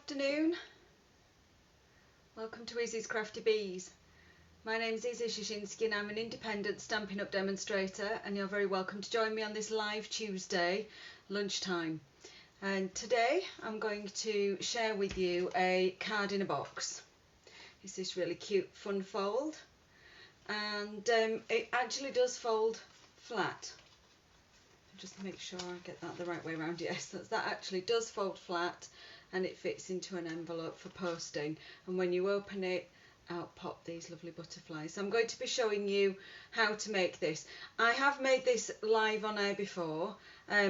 afternoon. Welcome to Izzy's Crafty Bees. My name's Izzy Szyszyński and I'm an independent Stampin' Up demonstrator, and you're very welcome to join me on this live Tuesday lunchtime. And today I'm going to share with you a card in a box. It's this really cute fun fold, and it actually does fold flat. Just make sure I get that the right way around. Yes, that actually does fold flat, and it fits into an envelope for posting, and when you open it out pop these lovely butterflies. So I'm going to be showing you how to make this. I have made this live on air before,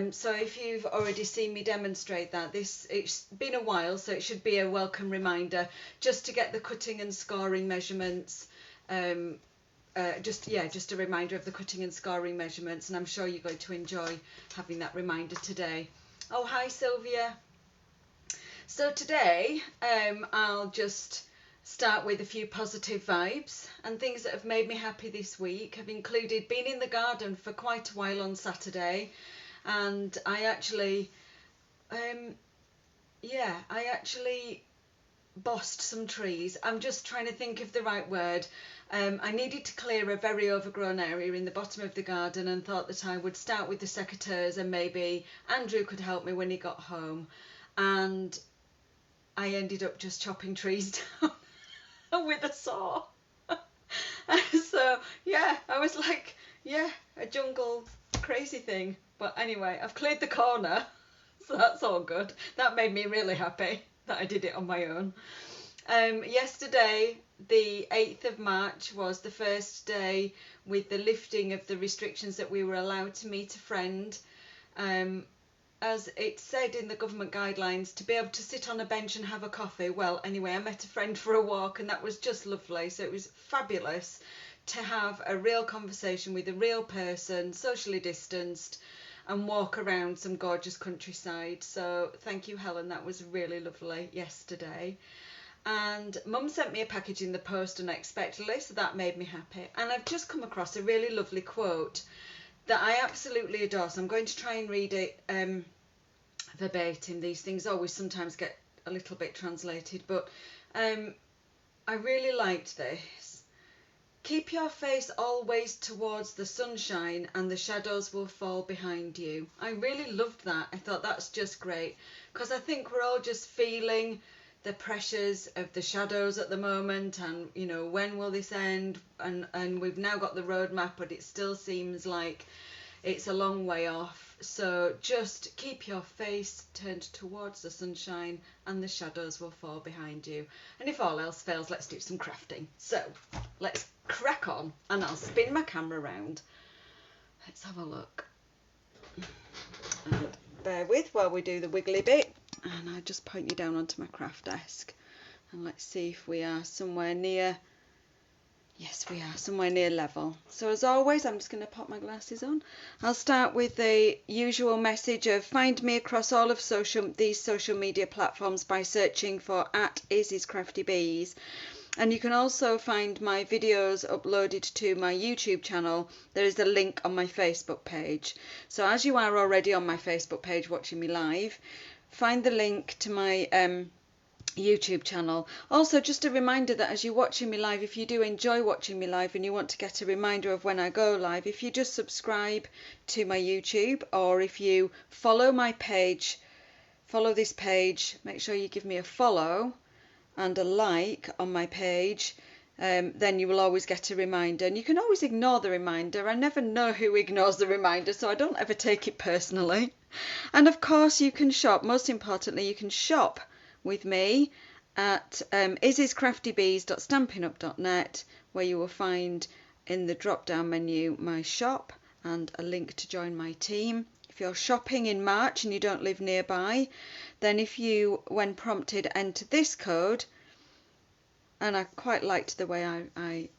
so if you've already seen me demonstrate that, it's been a while, so it should be a welcome reminder just to get the cutting and scoring measurements. Just a reminder of the cutting and scoring measurements, and I'm sure you're going to enjoy having that reminder today. Oh, hi Sylvia. So today I'll just start with a few positive vibes, and things that have made me happy this week have included being in the garden for quite a while on Saturday, and I actually bossed some trees. I'm just trying to think of the right word. I needed to clear a very overgrown area in the bottom of the garden, and thought that I would start with the secateurs, and maybe Andrew could help me when he got home, and I ended up just chopping trees down with a saw. So yeah, I was like, yeah, a jungle crazy thing. But anyway, I've cleared the corner, so that's all good. That made me really happy that I did it on my own. Yesterday, the 8th of March, was the first day with the lifting of the restrictions that we were allowed to meet a friend. As it said in the government guidelines, to be able to sit on a bench and have a coffee. Well, anyway, I met a friend for a walk, and that was just lovely. So it was fabulous to have a real conversation with a real person, socially distanced, and walk around some gorgeous countryside. So thank you, Helen, that was really lovely yesterday. And Mum sent me a package in the post unexpectedly, so that made me happy. And I've just come across a really lovely quote that I absolutely adore, so I'm going to try and read it verbatim. These things always sometimes get a little bit translated, but I really liked this. Keep your face always towards the sunshine and the shadows will fall behind you. I really loved that. I thought that's just great, because I think we're all just feeling the pressures of the shadows at the moment, and you know, when will this end, and we've now got the roadmap, but it still seems like it's a long way off. So just keep your face turned towards the sunshine and the shadows will fall behind you. And if all else fails, let's do some crafting. So let's crack on, and I'll spin my camera around. Let's have a look. And bear with while we do the wiggly bit, and I'll just point you down onto my craft desk, and let's see if we are somewhere near. Yes, we are somewhere near level. So as always, I'm just going to pop my glasses on. I'll start with the usual message of find me across all of these social media platforms by searching for @Izzy'sCraftyBees. And you can also find my videos uploaded to my YouTube channel. There is a link on my Facebook page. So as you are already on my Facebook page watching me live, find the link to my YouTube channel. Also, just a reminder that as you're watching me live, if you do enjoy watching me live and you want to get a reminder of when I go live, if you just subscribe to my YouTube, or if you follow my page, follow this page, make sure you give me a follow and a like on my page, then you will always get a reminder. And you can always ignore the reminder. I never know who ignores the reminder, so I don't ever take it personally. And of course you can shop. Most importantly, you can shop with me at izzyscraftybees.stampinup.net, where you will find in the drop down menu my shop and a link to join my team. If you're shopping in March and you don't live nearby, then if you, when prompted, enter this code, and I quite liked the way I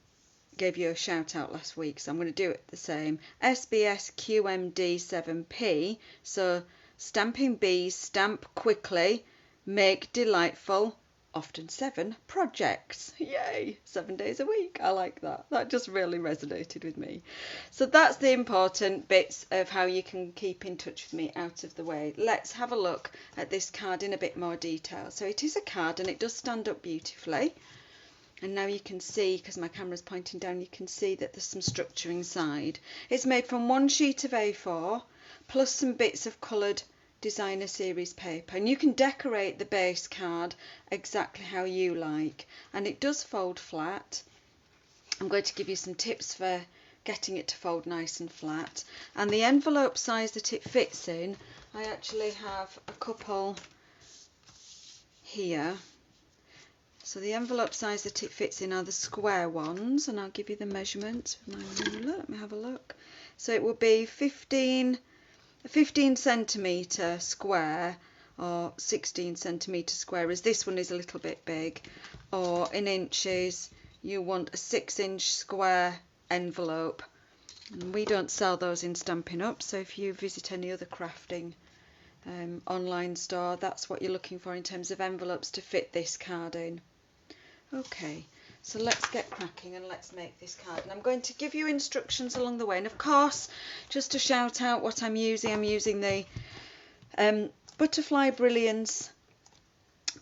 gave you a shout out last week, so I'm going to do it the same, SBSQMD7P, so stamping bees, stamp quickly, make delightful, often 7 projects. Yay, 7 days a week. I like that. That just really resonated with me. So that's the important bits of how you can keep in touch with me out of the way. Let's have a look at this card in a bit more detail. So it is a card and it does stand up beautifully. And now you can see, because my camera's pointing down, you can see that there's some structure inside. It's made from 1 sheet of A4 plus some bits of coloured designer series paper, and you can decorate the base card exactly how you like, and it does fold flat. I'm going to give you some tips for getting it to fold nice and flat, and the envelope size that it fits in, I actually have a couple here. So the envelope size that it fits in are the square ones, and I'll give you the measurements with my ruler. Let me have a look. So it will be 15 centimetre square or 16 centimetre square, as this one is a little bit big, or in inches you want a 6-inch square envelope, and we don't sell those in Stampin' Up, so if you visit any other crafting online store, that's what you're looking for in terms of envelopes to fit this card in. Okay, so let's get cracking and let's make this card, and I'm going to give you instructions along the way, and of course, just to shout out what I'm using the Butterfly Brilliance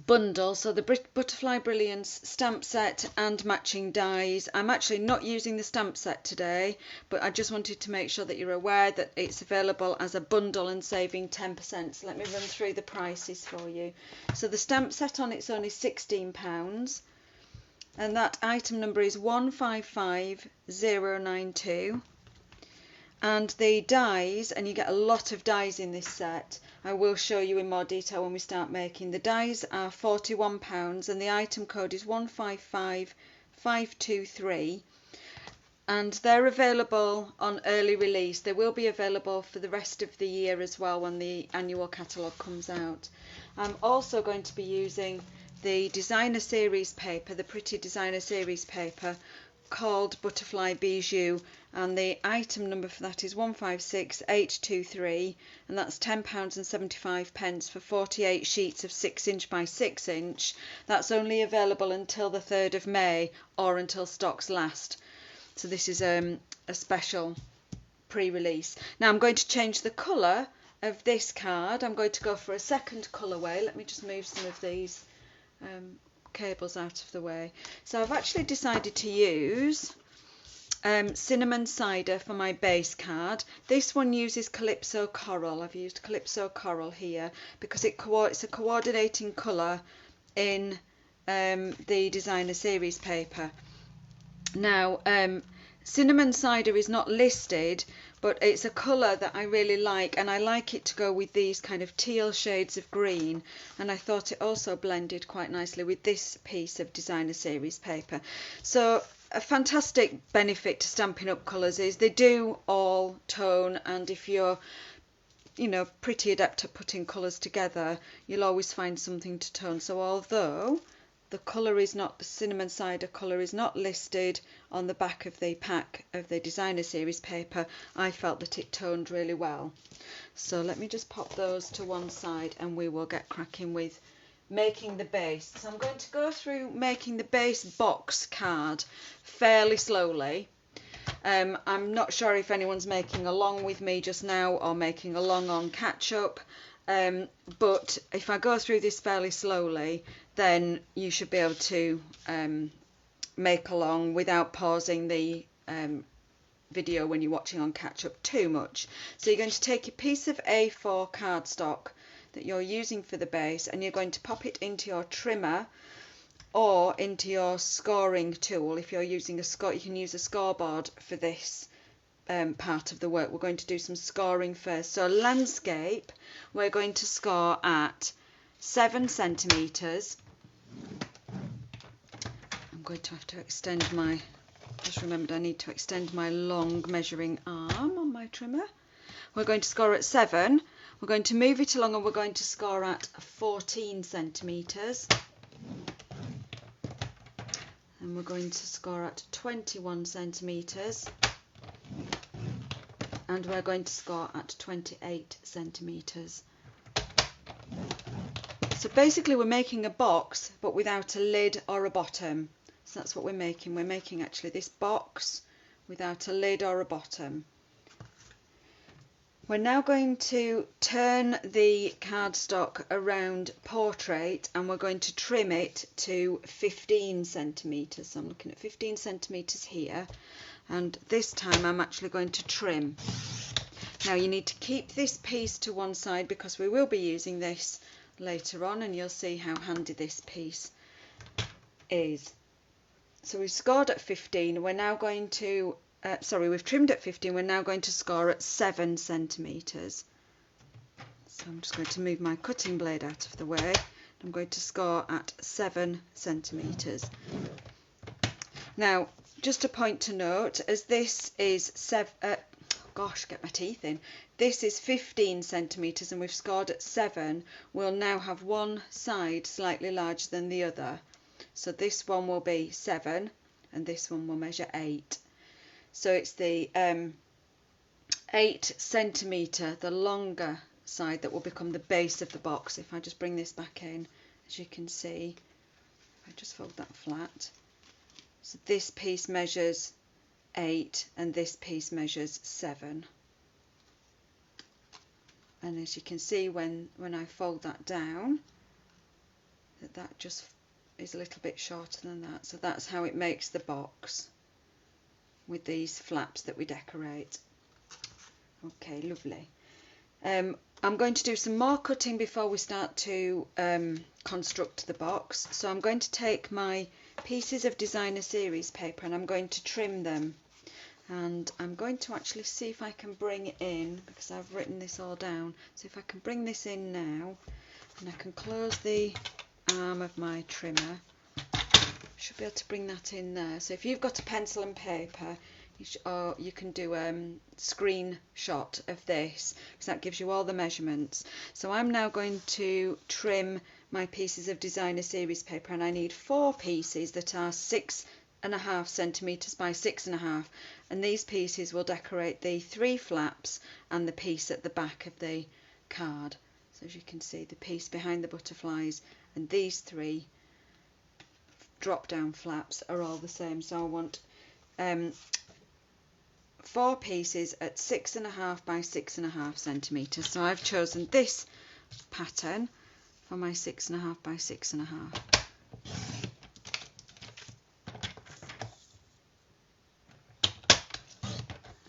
bundle, so the Butterfly Brilliance stamp set and matching dies. I'm actually not using the stamp set today, but I just wanted to make sure that you're aware that it's available as a bundle and saving 10%. So let me run through the prices for you. So the stamp set on its own is £16. And that item number is 155092, and the dies, and you get a lot of dies in this set, I will show you in more detail when we start making. The dies are £41 and the item code is 155523, and they're available on early release. They will be available for the rest of the year as well when the annual catalogue comes out. I'm also going to be using the designer series paper, the pretty designer series paper called Butterfly Bijou, and the item number for that is 156823, and that's £10.75 for 48 sheets of 6-inch by 6-inch. That's only available until the 3rd of May or until stocks last. So this is a special pre-release. Now I'm going to change the colour of this card. I'm going to go for a second colourway. Let me just move some of these cables out of the way. So I've actually decided to use cinnamon cider for my base card. This one uses Calypso Coral. I've used Calypso Coral here because it's a coordinating colour in the designer series paper. Now cinnamon cider is not listed, but it's a colour that I really like, and I like it to go with these kind of teal shades of green, and I thought it also blended quite nicely with this piece of designer series paper. So a fantastic benefit to Stampin' Up colours is they do all tone, and if you're pretty adept at putting colours together, you'll always find something to tone. So although the colour is not, the cinnamon cider colour is not listed on the back of the pack of the designer series paper, I felt that it toned really well. So let me just pop those to one side and we will get cracking with making the base. So I'm going to go through making the base box card fairly slowly. I'm not sure if anyone's making along with me just now or making along on catch up, but if I go through this fairly slowly, then you should be able to make along without pausing the video when you're watching on catch up too much. So you're going to take a piece of A4 cardstock that you're using for the base, and you're going to pop it into your trimmer or into your scoring tool. If you're using a score, you can use a scoreboard for this part of the work. We're going to do some scoring first. So landscape, we're going to score at 7 centimetres. I'm going to have to extend my, just remembered I need to extend my long measuring arm on my trimmer. We're going to score at 7. We're going to move it along and we're going to score at 14 centimetres. And we're going to score at 21 centimetres. And we're going to score at 28 centimetres. So basically we're making a box but without a lid or a bottom. So that's what we're making. We're making actually this box without a lid or a bottom. We're now going to turn the cardstock around portrait and we're going to trim it to 15 centimetres. So I'm looking at 15 centimetres here, and this time I'm actually going to trim. Now you need to keep this piece to one side because we will be using this later on, and you'll see how handy this piece is. So we've scored at 15, we're now going to we've trimmed at 15, we're now going to score at 7 centimetres. So I'm just going to move my cutting blade out of the way. I'm going to score at 7 centimetres. Now, just a point to note, as this is get my teeth in. This is 15 centimetres and we've scored at 7. We'll now have one side slightly larger than the other. So this one will be 7 and this one will measure 8. So it's the 8 centimetre, the longer side, that will become the base of the box. If I just bring this back in, as you can see, if I just fold that flat. So this piece measures 8 and this piece measures 7. And as you can see when I fold that down, that just is a little bit shorter than that. So that's how it makes the box with these flaps that we decorate. Okay, lovely. I'm going to do some more cutting before we start to construct the box. So I'm going to take my pieces of designer series paper and I'm going to trim them. And I'm going to actually see if I can bring it in, because I've written this all down. So if I can bring this in now, and I can close the arm of my trimmer, should be able to bring that in there. So if you've got a pencil and paper, or you can do a screenshot of this, because that gives you all the measurements. So I'm now going to trim my pieces of designer series paper, and I need 4 pieces that are 6.5 centimetres by 6.5, and these pieces will decorate the 3 flaps and the piece at the back of the card. So as you can see, the piece behind the butterflies and these 3 drop down flaps are all the same. So I want 4 pieces at 6.5 by 6.5 centimetres. So I've chosen this pattern for my 6.5 by 6.5.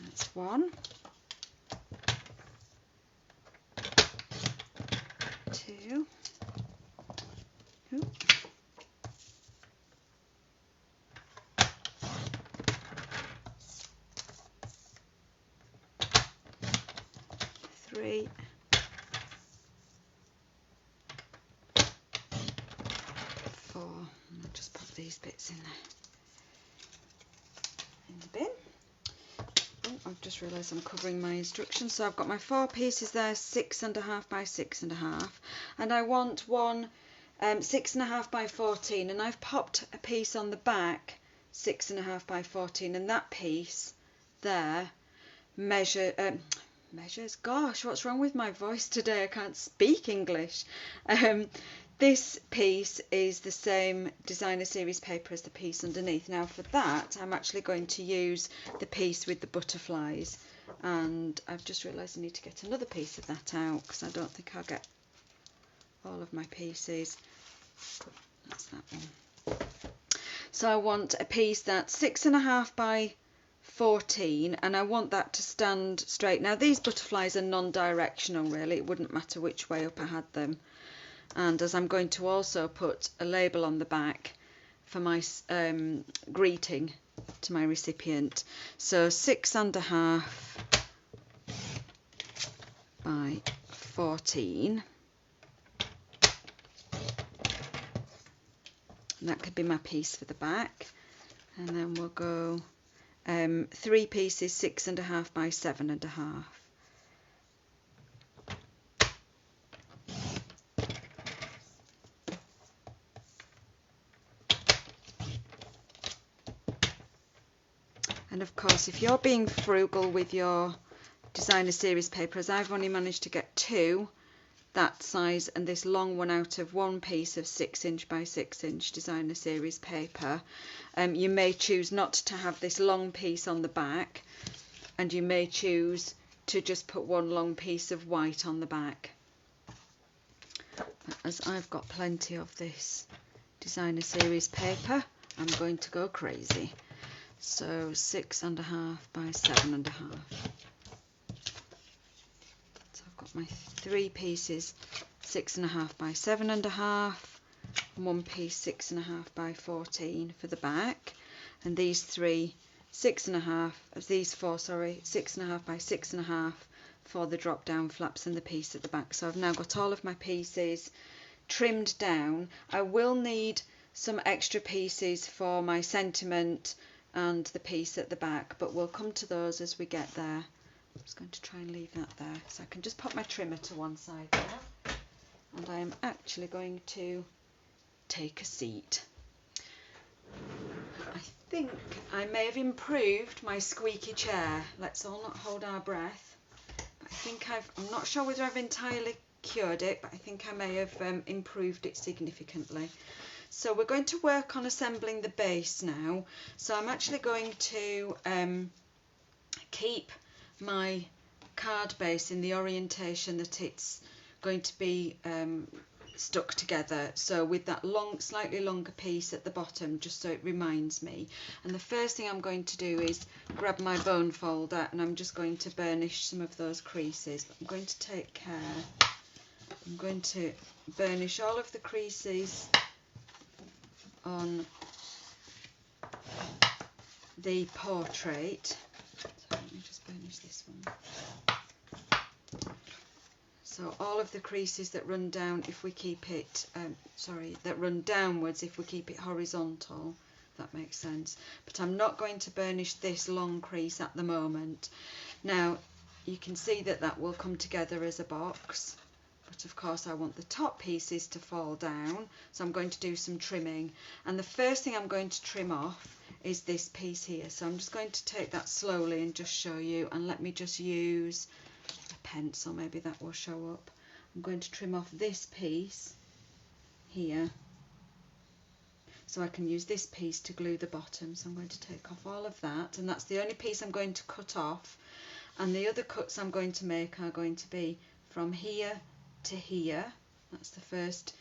That's 1, 2, 3, 4. I'll just put these bits in there in the bin. Oh, I've just realised I'm covering my instructions. So I've got my 4 pieces there, 6.5 by 6.5, and I want one 6.5 by 14, and I've popped a piece on the back 6.5 by 14, and that piece there measures. Gosh, what's wrong with my voice today? I can't speak English. This piece is the same designer series paper as the piece underneath. Now for that, I'm actually going to use the piece with the butterflies, and I've just realised I need to get another piece of that out because I don't think I'll get all of my pieces. That's that one. So I want a piece that's 6.5 by 14, and I want that to stand straight. Now these butterflies are non-directional really, it wouldn't matter which way up I had them, and as I'm going to also put a label on the back for my greeting to my recipient. So 6.5 by 14, and that could be my piece for the back, and then we'll go 3 pieces 6.5 by 7.5. And of course, if you're being frugal with your designer series paper, as I've only managed to get 2 that size and this long one out of one piece of 6" by 6" designer series paper. You may choose not to have this long piece on the back, and you may choose to just put one long piece of white on the back. As I've got plenty of this designer series paper, I'm going to go crazy. So 6.5 by 7.5. So I've got my 3 pieces 6.5 by 7.5, and one piece 6.5 by 14 for the back, and these 3 6.5, these 4 sorry, 6.5 by 6.5 for the drop down flaps and the piece at the back. So I've now got all of my pieces trimmed down. I will need some extra pieces for my sentiment and the piece at the back, but we'll come to those as we get there. I'm just going to try and leave that there so I can just put my trimmer to one side now, and I am actually going to take a seat. I think I may have improved my squeaky chair. Let's all not hold our breath. But I think I'm not sure whether I've entirely cured it, but I think I may have improved it significantly. So we're going to work on assembling the base now. So I'm actually going to keep my card base in the orientation that it's going to be stuck together, so with that long, slightly longer piece at the bottom, just so it reminds me. And the first thing I'm going to do is grab my bone folder, and I'm just going to burnish some of those creases. But I'm going to take care. I'm going to burnish all of the creases on the portrait. So let me just burnish this one. So all of the creases that run down, if we keep it, that run downwards if we keep it horizontal, if that makes sense. But I'm not going to burnish this long crease at the moment. Now, you can see that that will come together as a box, but of course I want the top pieces to fall down, so I'm going to do some trimming. And the first thing I'm going to trim off is this piece here. So I'm just going to take that slowly and just show you, and let me just use a pencil, maybe that will show up. I'm going to trim off this piece here so I can use this piece to glue the bottom. So I'm going to take off all of that, and that's the only piece I'm going to cut off, and the other cuts I'm going to make are going to be from here to here. That's the first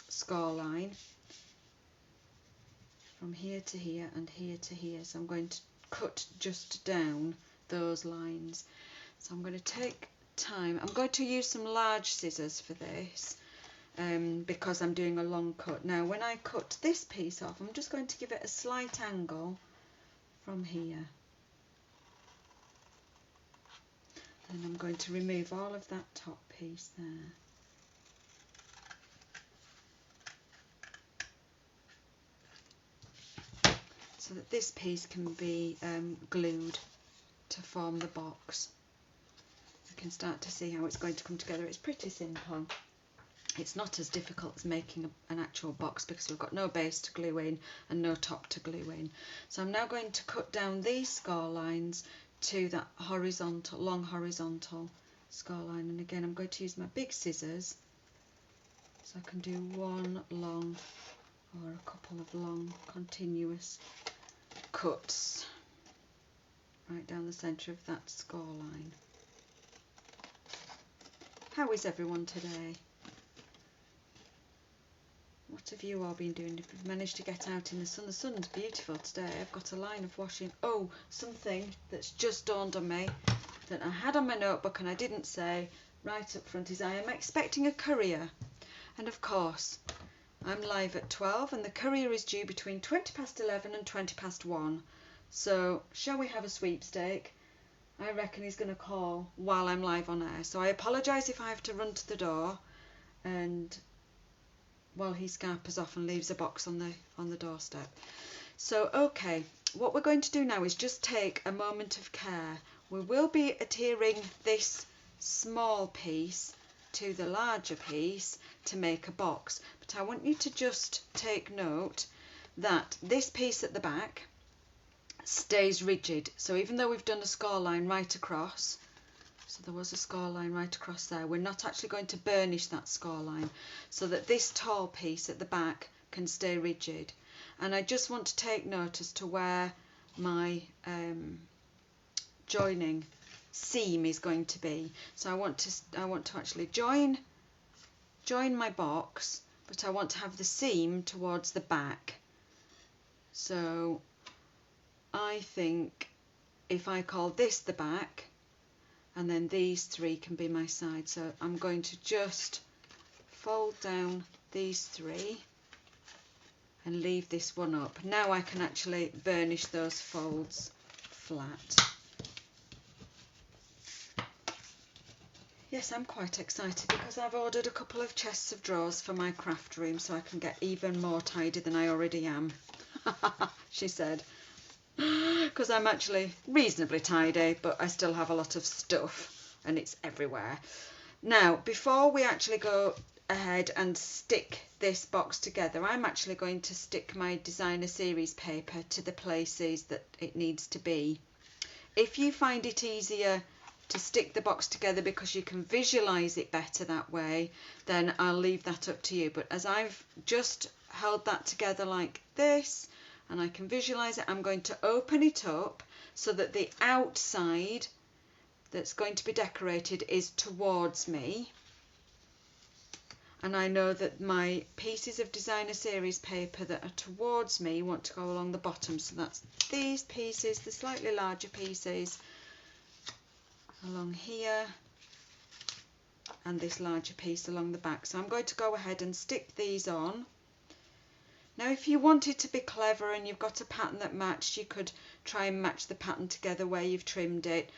score line, from here to here and here to here. So I'm going to cut just down those lines. So I'm going to take time. I'm going to use some large scissors for this because I'm doing a long cut. Now when I cut this piece off, I'm just going to give it a slight angle from here. And I'm going to remove all of that top piece there. So that this piece can be glued to form the box. You can start to see how it's going to come together. It's pretty simple. It's not as difficult as making an actual box because we've got no base to glue in and no top to glue in. So I'm now going to cut down these score lines to that horizontal, long horizontal score line. And again, I'm going to use my big scissors so I can do one long or a couple of long continuous cuts right down the centre of that score line. How is everyone today? What have you all been doing? If you've managed to get out in the sun, the sun's beautiful today. I've got a line of washing. Oh, something that's just dawned on me that I had on my notebook and I didn't say right up front is I am expecting a courier. And of course, I'm live at 12 and the courier is due between 11:20 and 1:20. So shall we have a sweepstake? I reckon he's going to call while I'm live on air. So I apologise if I have to run to the door and while he scarpers off and leaves a box on the doorstep. So okay, what we're going to do now is just take a moment of care. We will be adhering this small piece to the larger piece to make a box, but I want you to just take note that this piece at the back stays rigid. So even though we've done a score line right across, So there was a score line right across there. We're not actually going to burnish that score line, so that this tall piece at the back can stay rigid. And I just want to take note as to where my joining seam is going to be. So I want to actually join my box, but I want to have the seam towards the back. So I think if I call this the back, and then these three can be my side. So I'm going to just fold down these three and leave this one up. Now I can actually burnish those folds flat. Yes, I'm quite excited because I've ordered a couple of chests of drawers for my craft room so I can get even more tidy than I already am, she said. Because I'm actually reasonably tidy, but I still have a lot of stuff and it's everywhere. Now, before we actually go ahead and stick this box together, I'm actually going to stick my designer series paper to the places that it needs to be. If you find it easier to stick the box together because you can visualize it better that way, then I'll leave that up to you. But as I've just held that together like this, and I can visualize it, I'm going to open it up so that the outside that's going to be decorated is towards me. And I know that my pieces of designer series paper that are towards me want to go along the bottom. So that's these pieces, the slightly larger pieces along here, and this larger piece along the back. So I'm going to go ahead and stick these on. Now, if you wanted to be clever and you've got a pattern that matched, you could try and match the pattern together where you've trimmed it.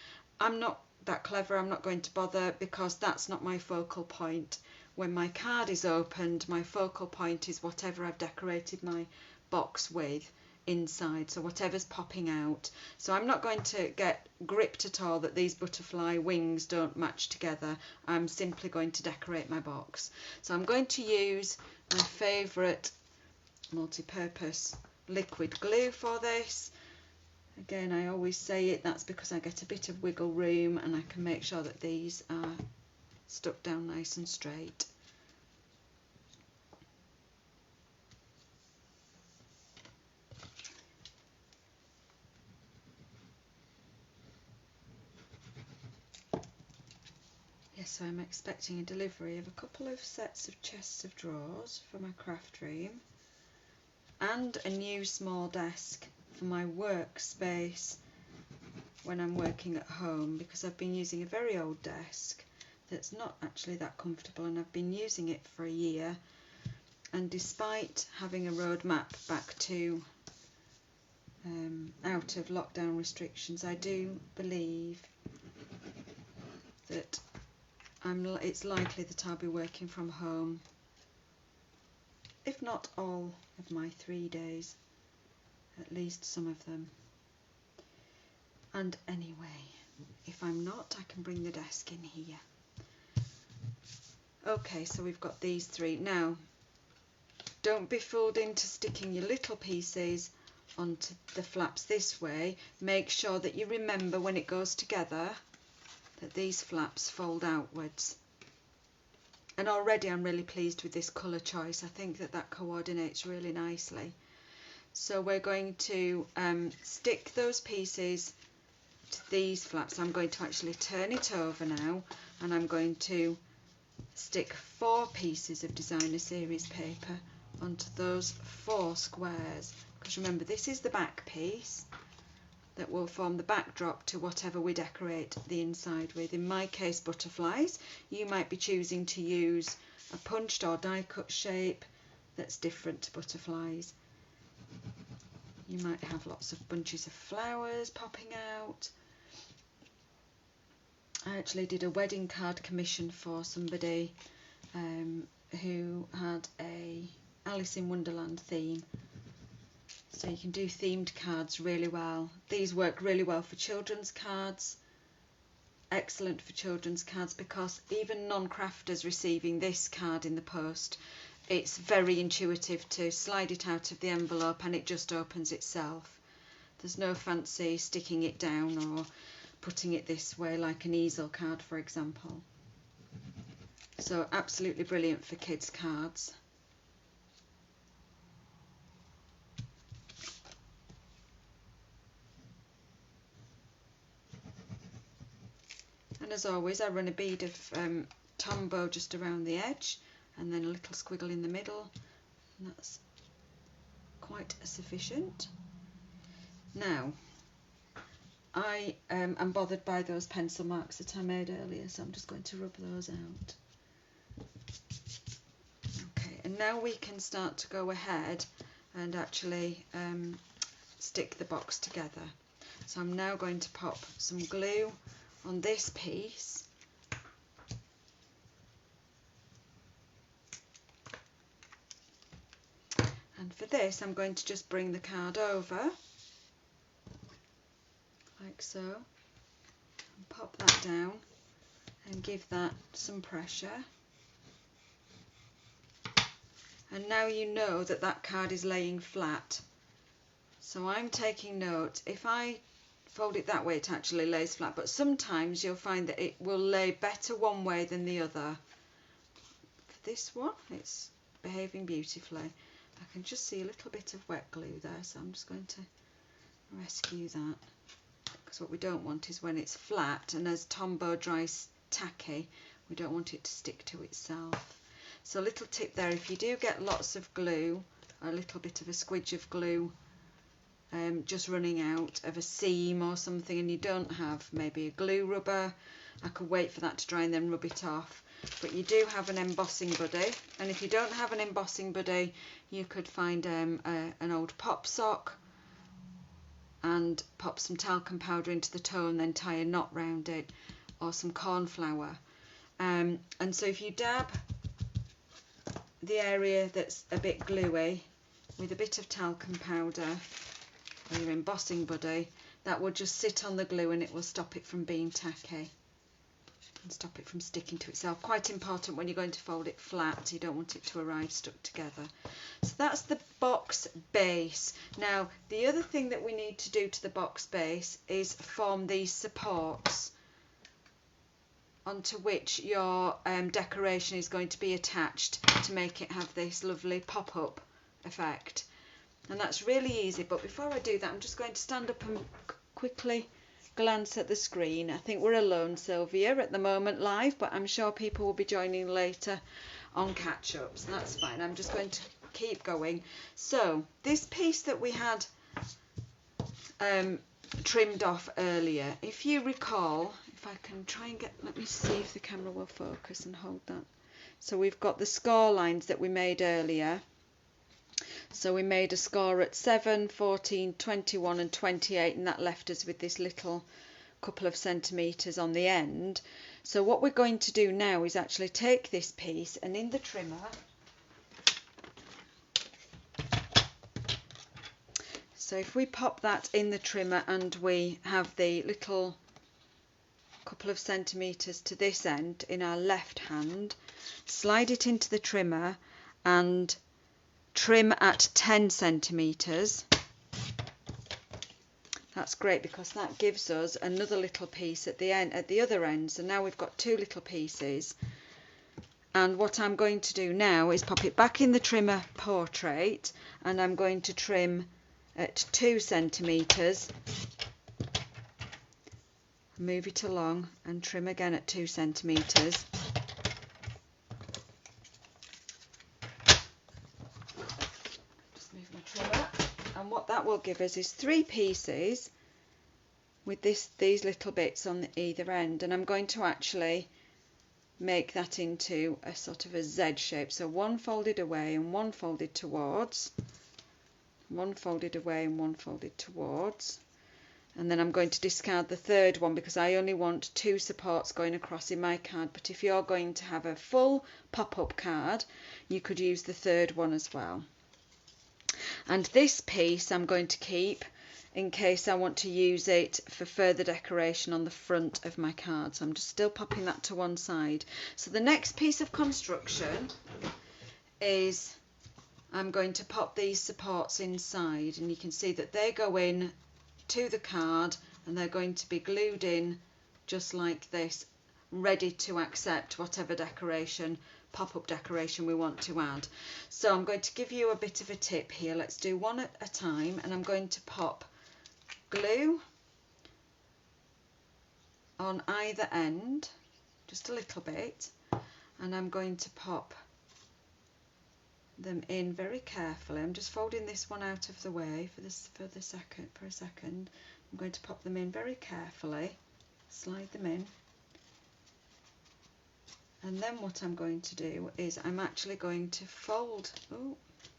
I'm not that clever, I'm not going to bother, because that's not my focal point. When my card is opened, my focal point is whatever I've decorated my box with inside, so whatever's popping out. So I'm not going to get gripped at all that these butterfly wings don't match together. I'm simply going to decorate my box. So I'm going to use my favourite multi-purpose liquid glue for this. Again, I always say it, that's because I get a bit of wiggle room and I can make sure that these are stuck down nice and straight. Yes, so I'm expecting a delivery of a couple of sets of chests of drawers for my craft room and a new small desk for my workspace when I'm working at home, because I've been using a very old desk that's not actually that comfortable, and I've been using it for a year, and despite having a roadmap back to out of lockdown restrictions, I do believe that it's likely that I'll be working from home, if not all of my 3 days, at least some of them. And anyway, if I'm not, I can bring the desk in here. Okay, so we've got these three. Now, don't be fooled into sticking your little pieces onto the flaps this way. Make sure that you remember when it goes together that these flaps fold outwards. And already I'm really pleased with this colour choice. I think that coordinates really nicely. So we're going to stick those pieces to these flaps. I'm going to actually turn it over now, and I'm going to stick 4 pieces of designer series paper onto those 4 squares, because remember, this is the back piece that will form the backdrop to whatever we decorate the inside with. In my case, butterflies. You might be choosing to use a punched or die cut shape that's different to butterflies. You might have lots of bunches of flowers popping out. I actually did a wedding card commission for somebody who had a Alice in Wonderland theme. So you can do themed cards really well. These work really well for children's cards. Excellent for children's cards, because even non-crafters receiving this card in the post, it's very intuitive to slide it out of the envelope and it just opens itself. There's no fancy sticking it down or putting it this way, like an easel card, for example. So absolutely brilliant for kids' cards. And as always, I run a bead of Tombow just around the edge, and then a little squiggle in the middle, and that's quite sufficient. Now, I am bothered by those pencil marks that I made earlier, so I'm just going to rub those out. Okay, and now we can start to go ahead and actually stick the box together. So I'm now going to pop some glue on this piece, and for this I'm going to just bring the card over like so and pop that down and give that some pressure. And now you know that that card is laying flat, so I'm taking note. If I fold it that way, it actually lays flat, but sometimes you'll find that it will lay better one way than the other. For this one, it's behaving beautifully. I can just see a little bit of wet glue there, so I'm just going to rescue that, because what we don't want is when it's flat and as Tombow dries tacky, we don't want it to stick to itself. So a little tip there, if you do get lots of glue, or a little bit of a squidge of glue just running out of a seam or something, and you don't have maybe a glue rubber, I could wait for that to dry and then rub it off. But you do have an embossing buddy, and if you don't have an embossing buddy, you could find an old pop sock and pop some talcum powder into the toe and then tie a knot round it, or some corn flour. And so if you dab the area that's a bit gluey with a bit of talcum powder or your embossing buddy, that will just sit on the glue and it will stop it from being tacky and stop it from sticking to itself. Quite important when you're going to fold it flat, you don't want it to arrive stuck together. So that's the box base. Now the other thing that we need to do to the box base is form these supports onto which your decoration is going to be attached to make it have this lovely pop-up effect. And that's really easy, but before I do that, I'm just going to stand up and quickly glance at the screen. I think we're alone, Sylvia, at the moment live, but I'm sure people will be joining later on catch-ups, and that's fine. I'm just going to keep going. So this piece that we had trimmed off earlier, if you recall, if I can try and get, let me see if the camera will focus and hold that. So we've got the score lines that we made earlier. So we made a score at 7, 14, 21 and 28, and that left us with this little couple of centimetres on the end. So what we're going to do now is actually take this piece, and in the trimmer, so if we pop that in the trimmer and we have the little couple of centimetres to this end in our left hand, slide it into the trimmer and trim at 10 centimetres. That's great because that gives us another little piece at the end, at the other end. So now we've got two little pieces. And what I'm going to do now is pop it back in the trimmer portrait, and I'm going to trim at 2 centimetres. Move it along and trim again at 2 centimetres. And what that will give us is 3 pieces with these little bits on either end, and I'm going to actually make that into a sort of a Z shape. So one folded away and one folded towards, one folded away and one folded towards, and then I'm going to discard the third one because I only want 2 supports going across in my card. But if you're going to have a full pop-up card, you could use the third one as well. And this piece I'm going to keep in case I want to use it for further decoration on the front of my card. So I'm just still popping that to one side. So the next piece of construction is I'm going to pop these supports inside, and you can see that they go in to the card and they're going to be glued in just like this, ready to accept whatever decoration, pop-up decoration we want to add. So I'm going to give you a bit of a tip here. Let's do one at a time, and I'm going to pop glue on either end, just a little bit, and I'm going to pop them in very carefully. I'm just folding this one out of the way for a second. I'm going to pop them in very carefully, slide them in, and then what I'm going to do is I'm actually going to fold, oh,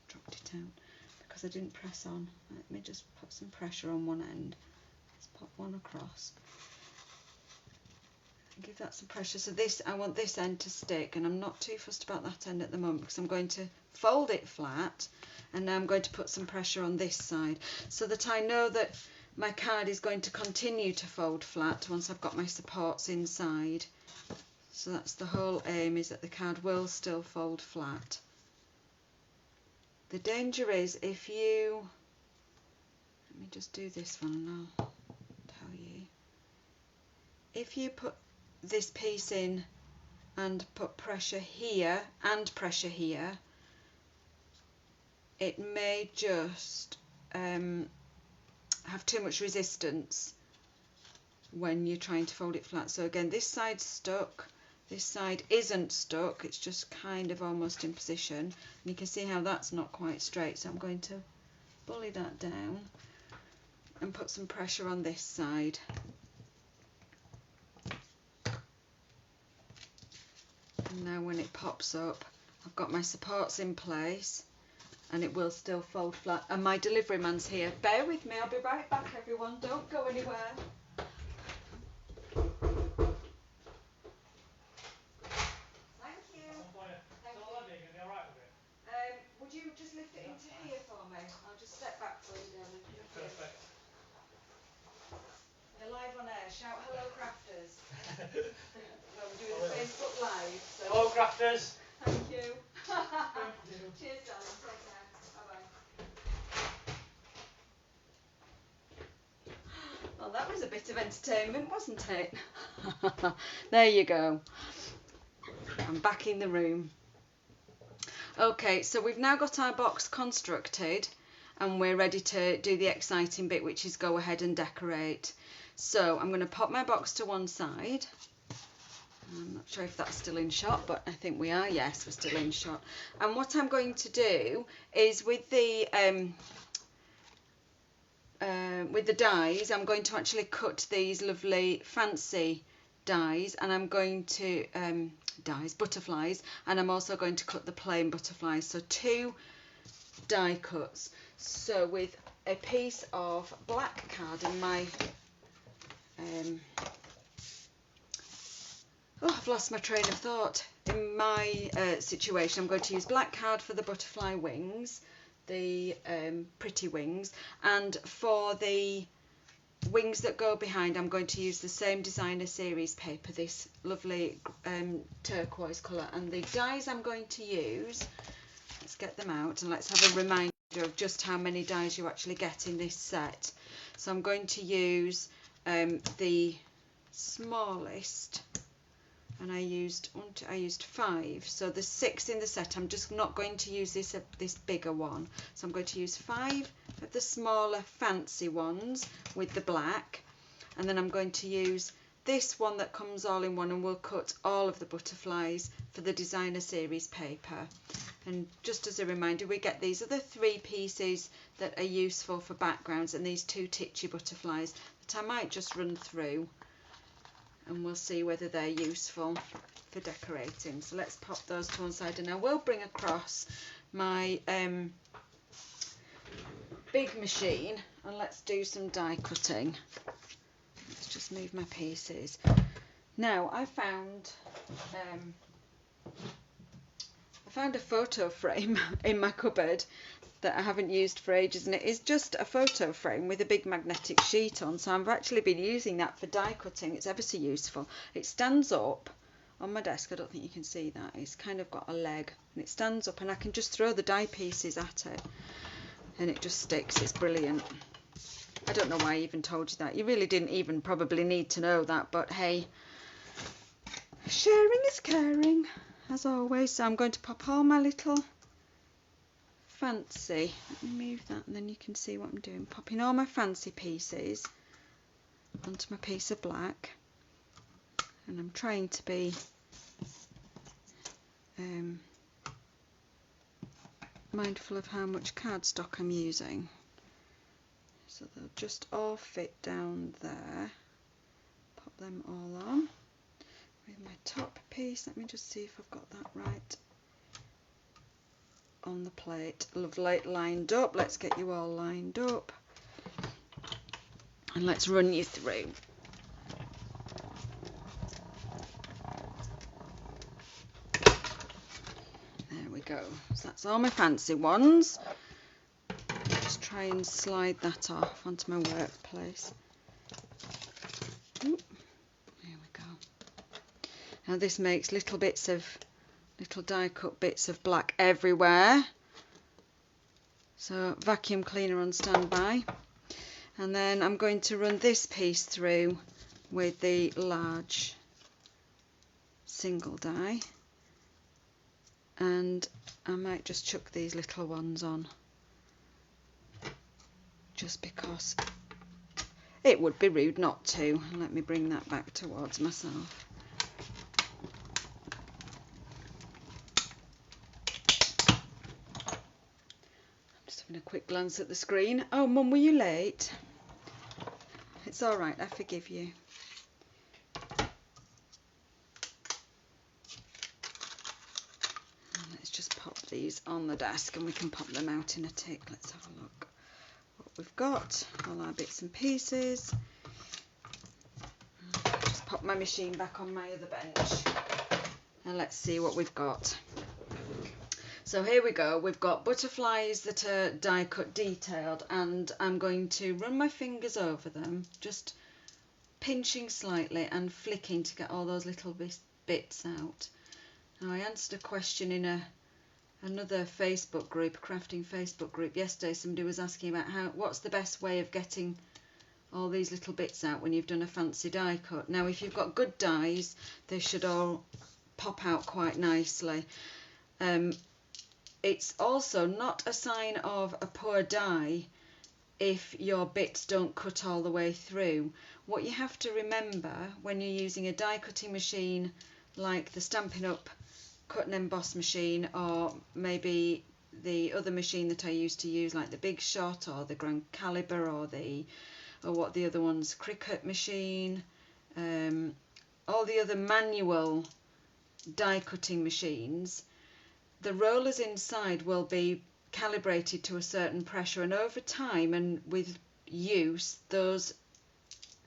dropped it out because I didn't press on. Let me just put some pressure on one end. Let's pop one across. Give that some pressure. So this, I want this end to stick, and I'm not too fussed about that end at the moment because I'm going to fold it flat, and now I'm going to put some pressure on this side so that I know that my card is going to continue to fold flat once I've got my supports inside. So that's the whole aim, is that the card will still fold flat. The danger is if you, let me just do this one and I'll tell you, if you put this piece in and put pressure here and pressure here, it may just have too much resistance when you're trying to fold it flat. So again, this side's stuck, this side isn't stuck, it's just kind of almost in position, and you can see how that's not quite straight. So I'm going to bully that down and put some pressure on this side. And now when it pops up, I've got my supports in place, and it will still fold flat. And my delivery man's here. Bear with me, I'll be right back, everyone. Don't go anywhere. Thank you. Thank you. Would you just lift it into here for me? I'll just step back for you, darling. Perfect. You're live on air. Shout hello, crafters. Well, we're doing a Facebook Live. So. Hello, crafters. Thank you. Thank you. Cheers, darling. Take care. Bye-bye. Well, that was a bit of entertainment, wasn't it? There you go. I'm back in the room. Okay, so we've now got our box constructed, and we're ready to do the exciting bit, which is go ahead and decorate. So I'm going to pop my box to one side. I'm not sure if that's still in shot, but I think we are. Yes, we're still in shot. And what I'm going to do is with the dies, I'm going to actually cut these lovely fancy dies, and I'm going to butterflies, and I'm also going to cut the plain butterflies. So 2 die cuts. So with a piece of black card in my I've lost my train of thought. In my situation, I'm going to use black card for the butterfly wings, the pretty wings, and for the wings that go behind, I'm going to use the same designer series paper, this lovely turquoise colour. And the dies I'm going to use, let's get them out and let's have a reminder of just how many dies you actually get in this set. So I'm going to use the smallest, and I used 5, so there's 6 in the set. I'm just not going to use this bigger one, so I'm going to use 5 of the smaller fancy ones with the black, and then I'm going to use this one that comes all in one, and we'll cut all of the butterflies for the designer series paper. And just as a reminder, we get these other 3 pieces that are useful for backgrounds, and these 2 titchy butterflies that I might just run through, and we'll see whether they're useful for decorating. So let's pop those to one side, and I will bring across my big machine and let's do some die cutting. Let's just move my pieces. Now I found a photo frame in my cupboard that I haven't used for ages, and it is just a photo frame with a big magnetic sheet on, so I've actually been using that for die cutting. It's ever so useful. It stands up on my desk. I don't think you can see that. It's kind of got a leg, and it stands up, and I can just throw the die pieces at it and it just sticks. It's brilliant. I don't know why I even told you that. You really didn't even probably need to know that, but hey, sharing is caring, as always. So I'm going to pop all my little fancy, let me move that and then you can see what I'm doing. Popping all my fancy pieces onto my piece of black, and I'm trying to be mindful of how much cardstock I'm using, so they'll just all fit down there. Pop them all on with my top piece. Let me just see if I've got that right on the plate. Lovely, lined up. Let's get you all lined up and let's run you through. There we go. So that's all my fancy ones. Just try and slide that off onto my workplace. Oop. There we go. Now this makes little die cut bits of black everywhere. So vacuum cleaner on standby. And then I'm going to run this piece through with the large single die. And I might just chuck these little ones on, just because it would be rude not to. Let me bring that back towards myself. I'm just having a quick glance at the screen. Oh, Mum, were you late? It's all right, I forgive you. Let's just pop these on the desk and we can pop them out in a tick. Let's have a look what we've got, all our bits and pieces. Just pop my machine back on my other bench and let's see what we've got. So here we go, we've got butterflies that are die cut detailed, and I'm going to run my fingers over them, just pinching slightly and flicking to get all those little bits out. Now I answered a question in another Facebook group, crafting Facebook group yesterday. Somebody was asking about what's the best way of getting all these little bits out when you've done a fancy die cut. Now if you've got good dies, they should all pop out quite nicely. It's also not a sign of a poor die if your bits don't cut all the way through. What you have to remember when you're using a die cutting machine like the Stampin Up cut and emboss machine, or maybe the other machine that I used to use like the Big Shot or the Grand Caliber or what the other ones, Cricut machine, all the other manual die cutting machines, the rollers inside will be calibrated to a certain pressure, and over time and with use those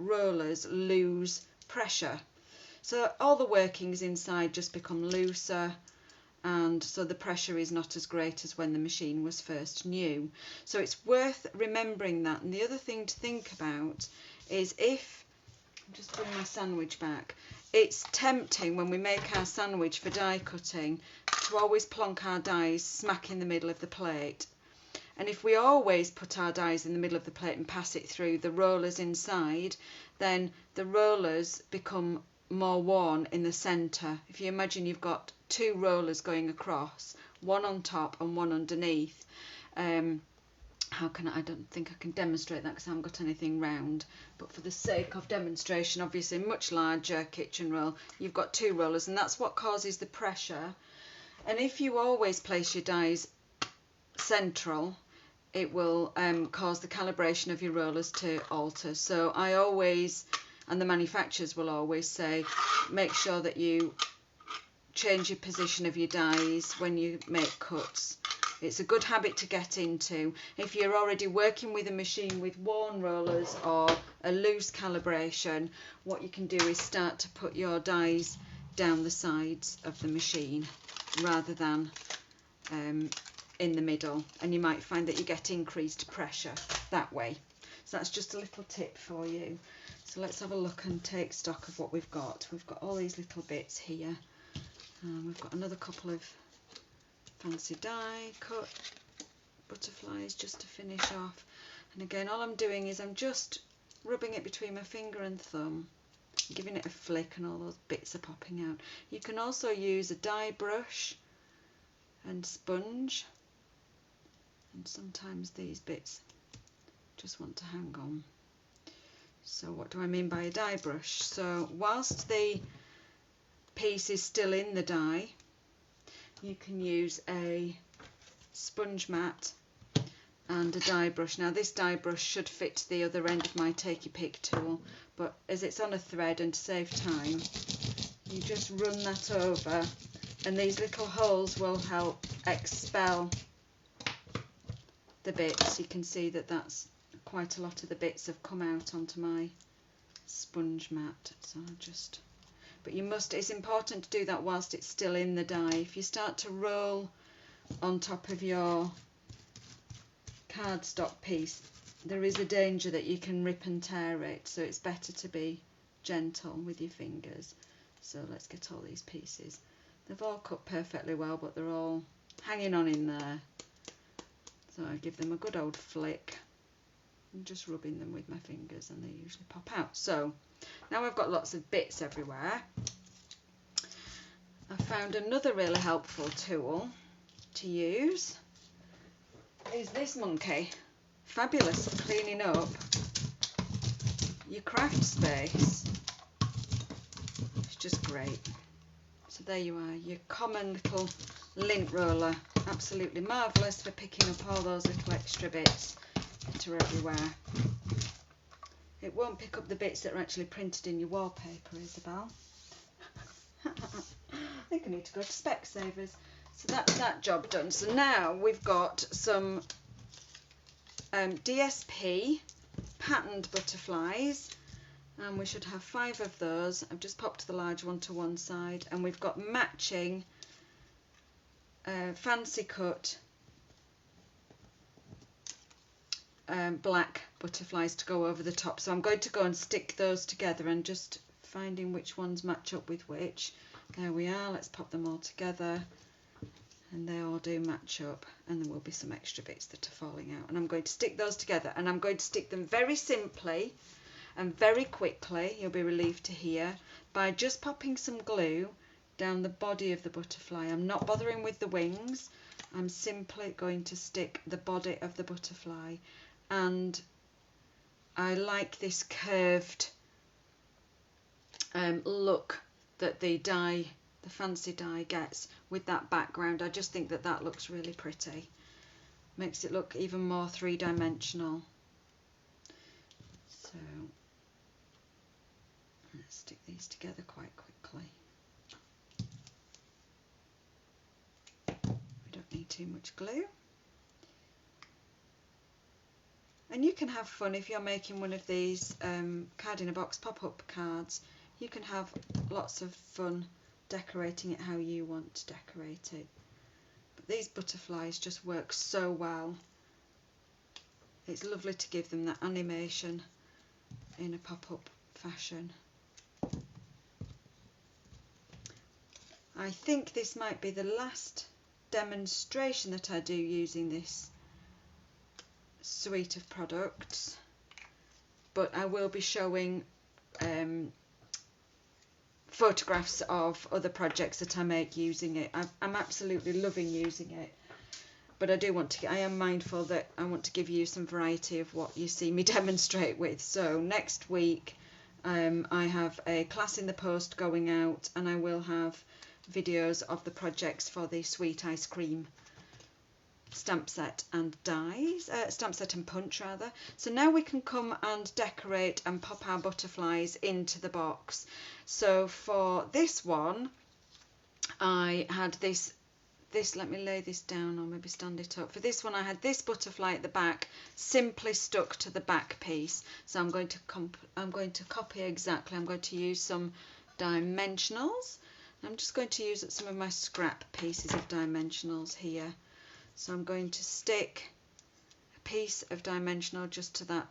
rollers lose pressure. So all the workings inside just become looser, and so the pressure is not as great as when the machine was first new. So it's worth remembering that. And the other thing to think about is just bring my sandwich back. It's tempting when we make our sandwich for die cutting to always plonk our dies smack in the middle of the plate. And if we always put our dies in the middle of the plate and pass it through the rollers inside, then the rollers become more worn in the centre. If you imagine you've got two rollers going across, one on top and one underneath. I don't think I can demonstrate that because I haven't got anything round, but for the sake of demonstration, obviously much larger kitchen roll, you've got two rollers, and that's what causes the pressure. And if you always place your dies central, it will cause the calibration of your rollers to alter. So I always, and the manufacturers will always say, make sure that you change your position of your dies when you make cuts. It's a good habit to get into. If you're already working with a machine with worn rollers or a loose calibration, what you can do is start to put your dies down the sides of the machine rather than in the middle, and you might find that you get increased pressure that way. So that's just a little tip for you. So let's have a look and take stock of what we've got. We've got all these little bits here. We've got another couple of fancy die cut butterflies just to finish off. And again, all I'm doing is I'm just rubbing it between my finger and thumb, giving it a flick, and all those bits are popping out. You can also use a dye brush and sponge, and sometimes these bits just want to hang on. So what do I mean by a dye brush? So whilst the piece is still in the dye, you can use a sponge mat and a dye brush. Now this dye brush should fit the other end of my take your pick tool, but as it's on a thread and to save time, you just run that over, and these little holes will help expel the bits. You can see that that's quite a lot of the bits have come out onto my sponge mat. So I'll just, but you must, it's important to do that whilst it's still in the dye. If you start to roll on top of your cardstock piece, there is a danger that you can rip and tear it, so it's better to be gentle with your fingers. So let's get all these pieces. They've all cut perfectly well, but they're all hanging on in there. So I give them a good old flick. I'm just rubbing them with my fingers and they usually pop out. So now I've got lots of bits everywhere. I found another really helpful tool to use is this monkey. Fabulous for cleaning up your craft space. It's just great. So there you are, your common little lint roller. Absolutely marvellous for picking up all those little extra bits that are everywhere. It won't pick up the bits that are actually printed in your wallpaper, Isabel. I think I need to go to Specsavers. So that's that job done. So now we've got some DSP patterned butterflies, and we should have 5 of those. I've just popped the large one to one side, and we've got matching fancy cut black butterflies to go over the top. So I'm going to go and stick those together and just finding which ones match up with which. There we are, let's pop them all together, and they all do match up, and there will be some extra bits that are falling out, and I'm going to stick those together, and I'm going to stick them very simply and very quickly, you'll be relieved to hear, by just popping some glue down the body of the butterfly. I'm not bothering with the wings, I'm simply going to stick the body of the butterfly, and I like this curved look that the dye, the fancy dye, gets with that background. I just think that that looks really pretty. Makes it look even more three-dimensional. So let's stick these together quite quickly. We don't need too much glue. And you can have fun if you're making one of these card in a box pop-up cards. You can have lots of fun decorating it how you want to decorate it. But these butterflies just work so well. It's lovely to give them that animation in a pop-up fashion. I think this might be the last demonstration that I do using this suite of products, but I will be showing photographs of other projects that I make using it. I'm absolutely loving using it, but I do want to, I am mindful that I want to give you some variety of what you see me demonstrate with. So next week I have a class in the post going out, and I will have videos of the projects for the sweet ice cream stamp set and dies, stamp set and punch rather. So now we can come and decorate and pop our butterflies into the box. So for this one I had this, let me lay this down or maybe stand it up. For this one I had this butterfly at the back simply stuck to the back piece. So I'm going to copy exactly. I'm going to use some dimensionals. I'm just going to use some of my scrap pieces of dimensionals here. So I'm going to stick a piece of dimensional just to that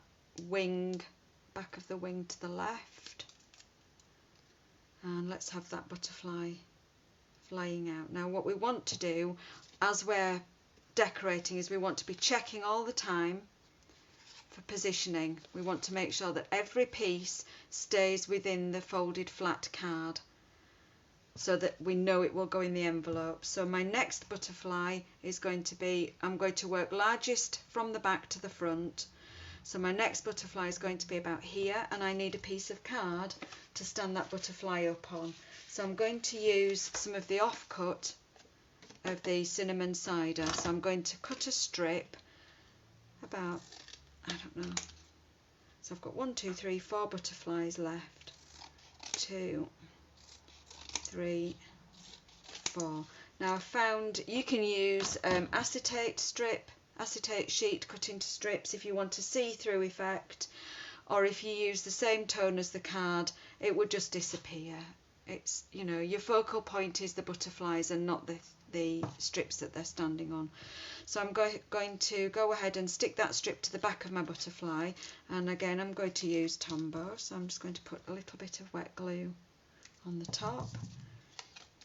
wing, back of the wing to the left. And let's have that butterfly flying out. Now what we want to do as we're decorating is we want to be checking all the time for positioning. We want to make sure that every piece stays within the folded flat card so that we know it will go in the envelope. So my next butterfly is going to be, I'm going to work largest from the back to the front. So my next butterfly is going to be about here, and I need a piece of card to stand that butterfly up on. So I'm going to use some of the offcut of the cinnamon cider. So I'm going to cut a strip about, I don't know, so I've got 1, 2, 3, 4 butterflies left. 2, 3, 4. Now I found you can use acetate sheet cut into strips if you want a see-through effect, or if you use the same tone as the card, it would just disappear. It's, you know, your focal point is the butterflies and not the strips that they're standing on. So I'm going to go ahead and stick that strip to the back of my butterfly, and again I'm going to use Tombow, so I'm just going to put a little bit of wet glue on the top,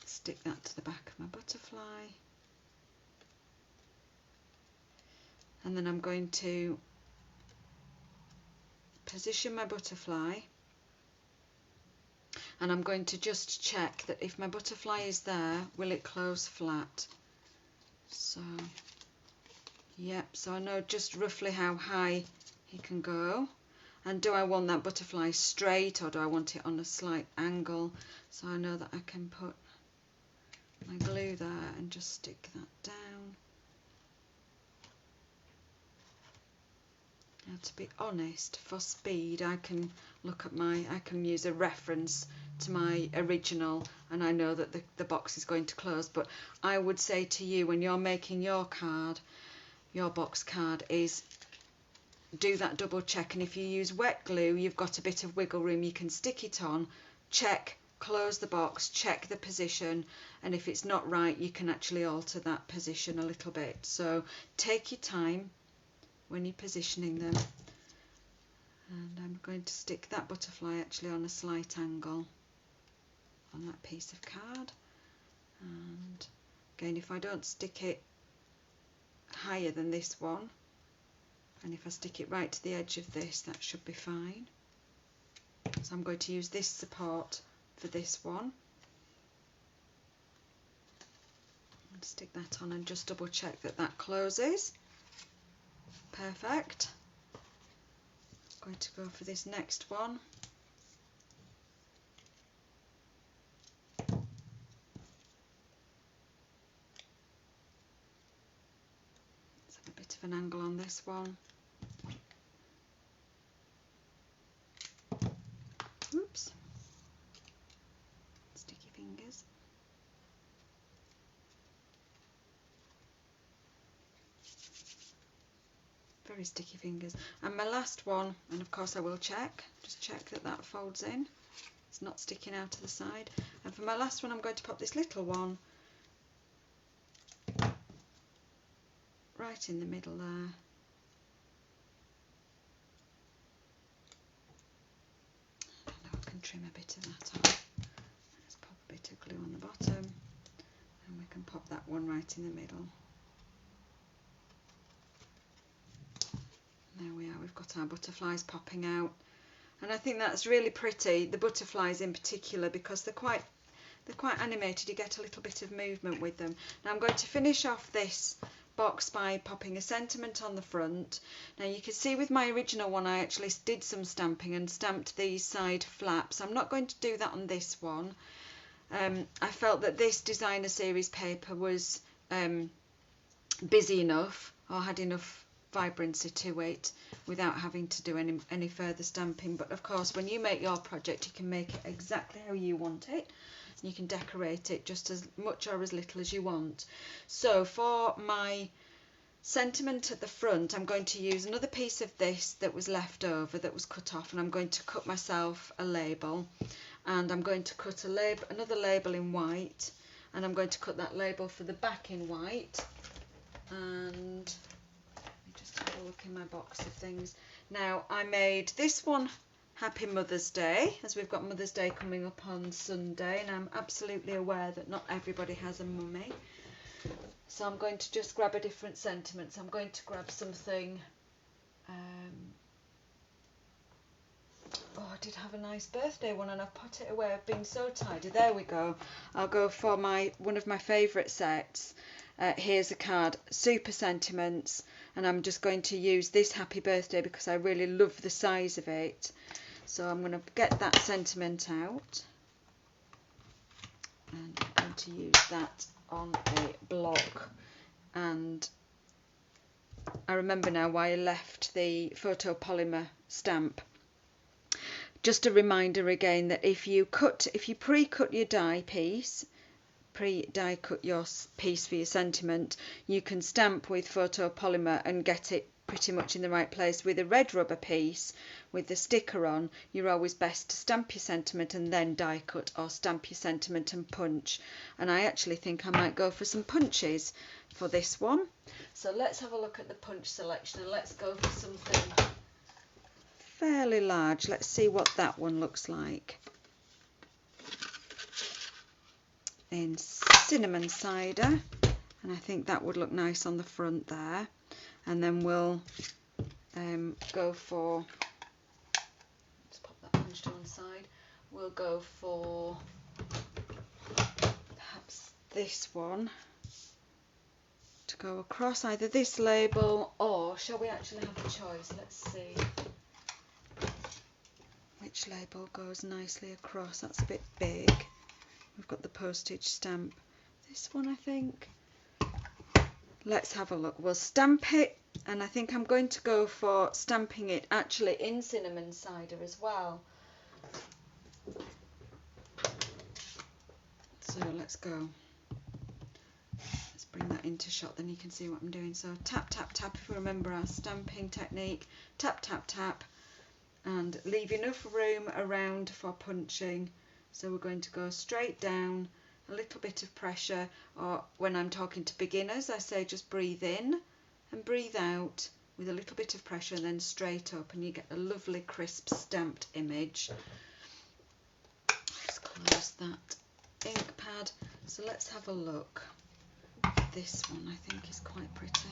stick that to the back of my butterfly, and then I'm going to position my butterfly, and I'm going to just check that if my butterfly is there, will it close flat. So yep, so I know just roughly how high he can go, and do I want that butterfly straight or do I want it on a slight angle, so I know that I can put my glue there and just stick that down. Now, to be honest, for speed I can look at I can use a reference to my original, and I know that the box is going to close, but I would say to you, when you're making your card, your box card, is do that double check, and if you use wet glue you've got a bit of wiggle room, you can stick it on, check, close the box, check the position, and if it's not right you can actually alter that position a little bit. So take your time when you're positioning them, and I'm going to stick that butterfly actually on a slight angle on that piece of card, and again if I don't stick it higher than this one, and if I stick it right to the edge of this, that should be fine. So I'm going to use this support for this one and stick that on and just double check that that closes. Perfect. I'm going to go for this next one. Let's have a bit of an angle on this one. Oops. Sticky fingers. Very sticky fingers. And my last one, and of course I will check, just check that that folds in, it's not sticking out to the side. And for my last one I'm going to pop this little one right in the middle there. I can trim a bit of that off. Let's pop a bit of glue on the bottom, and we can pop that one right in the middle. There we are, we've got our butterflies popping out, and I think that's really pretty, the butterflies in particular, because they're quite animated. You get a little bit of movement with them. Now I'm going to finish off this box by popping a sentiment on the front. Now you can see with my original one I actually did some stamping and stamped these side flaps. I'm not going to do that on this one. I felt that this designer series paper was busy enough, or had enough vibrancy to it without having to do any further stamping. But of course when you make your project you can make it exactly how you want it. You can decorate it just as much or as little as you want. So for my sentiment at the front I'm going to use another piece of this that was left over, that was cut off, and I'm going to cut myself a label, and I'm going to cut another label in white, and I'm going to cut that label for the back in white. And just have a look in my box of things. Now I made this one Happy Mother's Day, as we've got Mother's Day coming up on Sunday, and I'm absolutely aware that not everybody has a mummy, so I'm going to just grab a different sentiment. So I'm going to grab something Oh, I did have a nice birthday one and I've put it away. I've been so tidy. There we go. I'll go for one of my favourite sets. Here's a card, Super Sentiments, and I'm just going to use this Happy Birthday because I really love the size of it. So I'm going to get that sentiment out, and I'm going to use that on a block. And I remember now why I left the photopolymer stamp. Just a reminder again that if you pre-cut your die piece, pre-die cut your piece for your sentiment, you can stamp with photopolymer and get it pretty much in the right place. With a red rubber piece with the sticker on, you're always best to stamp your sentiment and then die cut, or stamp your sentiment and punch. And I actually think I might go for some punches for this one. So let's have a look at the punch selection and let's go for something fairly large. Let's see what that one looks like. In cinnamon cider, and I think that would look nice on the front there. And then we'll go for, let's pop that punch to one side, we'll go for perhaps this one to go across, either this label, or shall we actually have a choice? Let's see which label goes nicely across. That's a bit big. We've got the postage stamp. This one, I think. Let's have a look. We'll stamp it, and I think I'm going to go for stamping it actually in cinnamon cider as well. So let's go. Let's bring that into shot, then you can see what I'm doing. So tap, tap, tap, if we remember our stamping technique. Tap, tap, tap, and leave enough room around for punching. So we're going to go straight down, a little bit of pressure, or when I'm talking to beginners I say just breathe in and breathe out with a little bit of pressure, and then straight up, and you get a lovely crisp stamped image. Let's close that ink pad. So let's have a look. This one I think is quite pretty.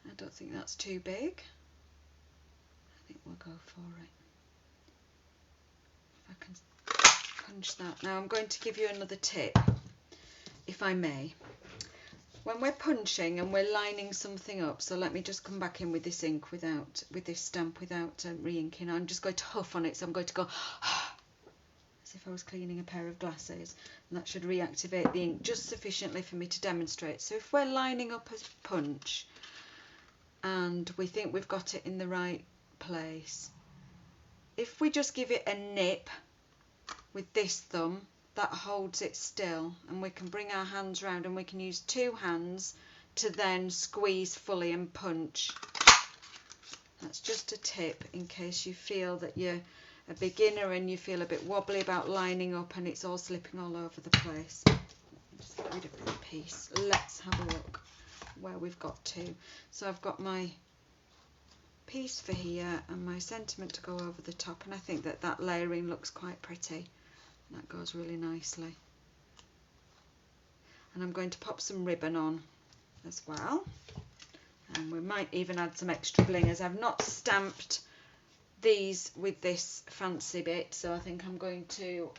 I don't think that's too big. I think we'll go for it. I can punch that. Now I'm going to give you another tip, if I may. When we're punching and we're lining something up, so let me just come back in with this ink with this stamp without re-inking. I'm just going to huff on it, so I'm going to go as if I was cleaning a pair of glasses, and that should reactivate the ink just sufficiently for me to demonstrate. So if we're lining up a punch and we think we've got it in the right place, if we just give it a nip with this thumb, that holds it still, and we can bring our hands round and we can use two hands to then squeeze fully and punch. That's just a tip in case you feel that you're a beginner and you feel a bit wobbly about lining up and it's all slipping all over the place. Just get rid of that piece. Let's have a look where we've got to. So I've got my piece for here and my sentiment to go over the top, and I think that that layering looks quite pretty. That goes really nicely. And I'm going to pop some ribbon on as well, and we might even add some extra bling, as I've not stamped these with this fancy bit, so I think I'm going to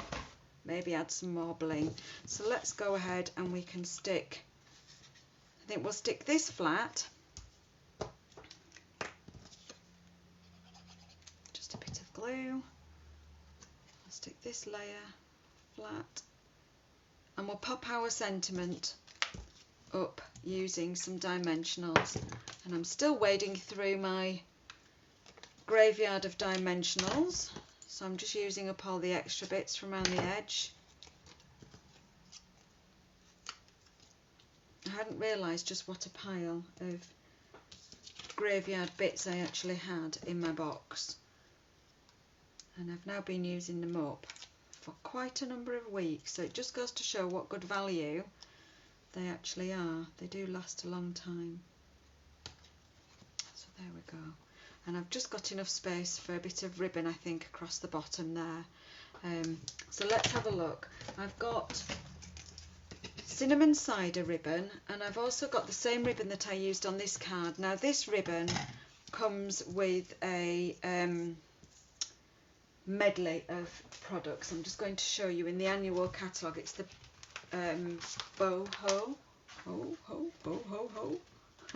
maybe add some more bling. So let's go ahead and we can stick, I think we'll stick this flat, just a bit of glue, I'll stick this layer flat, and we'll pop our sentiment up using some dimensionals. And I'm still wading through my graveyard of dimensionals, so I'm just using up all the extra bits from around the edge. I hadn't realised just what a pile of graveyard bits I actually had in my box, and I've now been using them up for quite a number of weeks, so it just goes to show what good value they actually are. They do last a long time. So there we go, and I've just got enough space for a bit of ribbon I think across the bottom there. So let's have a look. I've got cinnamon cider ribbon, and I've also got the same ribbon that I used on this card. Now this ribbon comes with a medley of products. I'm just going to show you in the annual catalogue. It's the boho.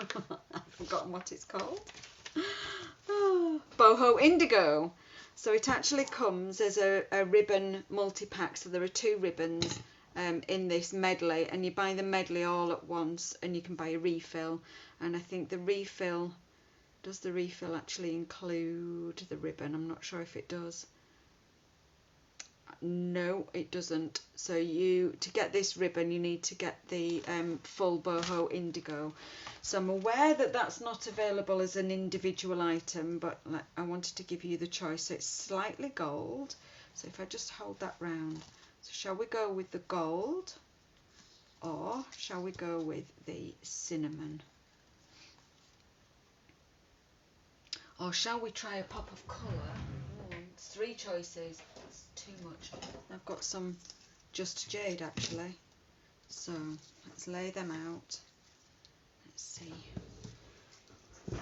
I've forgotten what it's called. Boho Indigo. So it actually comes as a ribbon multi-pack. So there are 2 ribbons in this medley, and you buy the medley all at once, and you can buy a refill. And I think the refill, does the refill actually include the ribbon? I'm not sure if it does. No, it doesn't. So to get this ribbon, you need to get the full boho indigo. So I'm aware that that's not available as an individual item, but I wanted to give you the choice. So it's slightly gold. So if I just hold that round, so shall we go with the gold, or shall we go with the cinnamon? Or shall we try a pop of colour? It's 3 choices. It's too much. I've got some Just Jade actually. So let's lay them out. Let's see.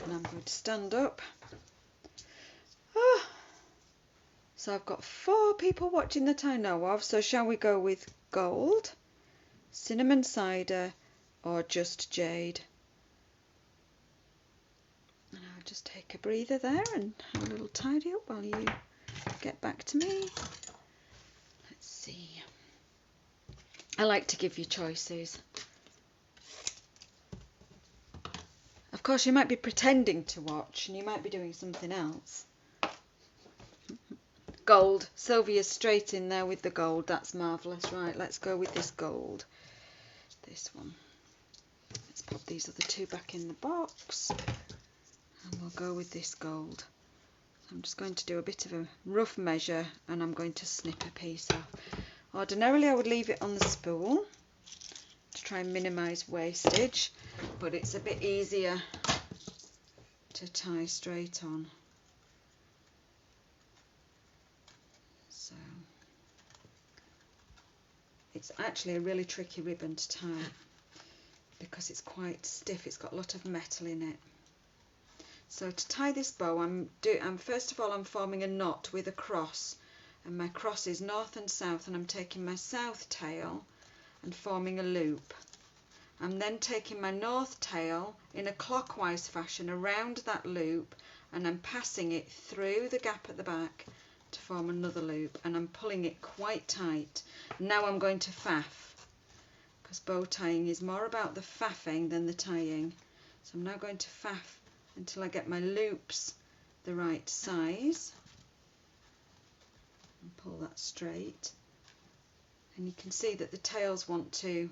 And I'm going to stand up. So I've got 4 people watching that I know of. So shall we go with gold, cinnamon cider, or Just Jade? And I'll just take a breather there and have a little tidy up while you get back to me. Let's see. I like to give you choices. Of course, you might be pretending to watch and you might be doing something else. Gold. Sylvia's straight in there with the gold. That's marvellous. Right, let's go with this gold. This one. Let's pop these other 2 back in the box. And we'll go with this gold. I'm just going to do a bit of a rough measure, and I'm going to snip a piece off. Ordinarily I would leave it on the spool to try and minimise wastage, but it's a bit easier to tie straight on. So it's actually a really tricky ribbon to tie because it's quite stiff. It's got a lot of metal in it. So to tie this bow, I'm first of all I'm forming a knot with a cross, and my cross is north and south, and I'm taking my south tail and forming a loop. I'm then taking my north tail in a clockwise fashion around that loop, and I'm passing it through the gap at the back to form another loop, and I'm pulling it quite tight. Now I'm going to faff, because bow tying is more about the faffing than the tying. So I'm now going to faff until I get my loops the right size and pull that straight. And you can see that the tails want to